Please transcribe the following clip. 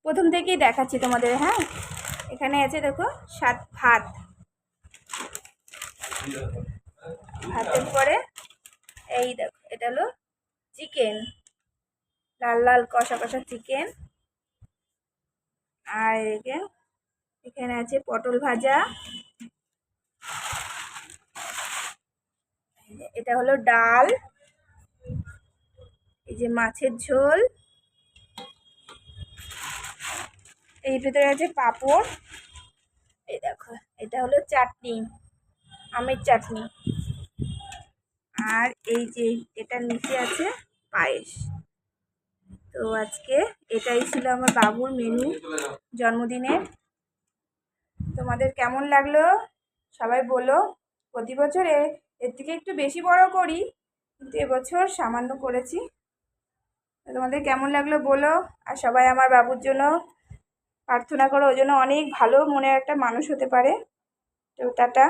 প্রথম থেকেই দেখাচ্ছি তোমাদের। হ্যাঁ, এখানে আছে দেখো ভাত, ভাতের পরে এই দেখো এটা হলো চিকেন, লাল লাল কষা কষা চিকেন। আর এখানে আছে পটল ভাজা, এটা হলো ডাল, এই যে মাছের ঝোল, এই ভিতরে আছে পাঁপড়, এই দেখো এটা হলো চাটনি, আমের চাটনি। আর এই যে এটার নিচে আছে পায়েস। তো আজকে এটাই ছিল আমার বাবুর মেনু জন্মদিনের। তোমাদের কেমন লাগলো সবাই বলো। প্রতি বছর এর থেকে একটু বেশি বড় করি, কিন্তু এবছর সামান্য করেছি। তোমাদের কেমন লাগলো বলো। আর সবাই আমার বাবুর জন্য প্রার্থনা করো, ওই জন্য অনেক ভালো মনের একটা মানুষ হতে পারে। তো টাটা।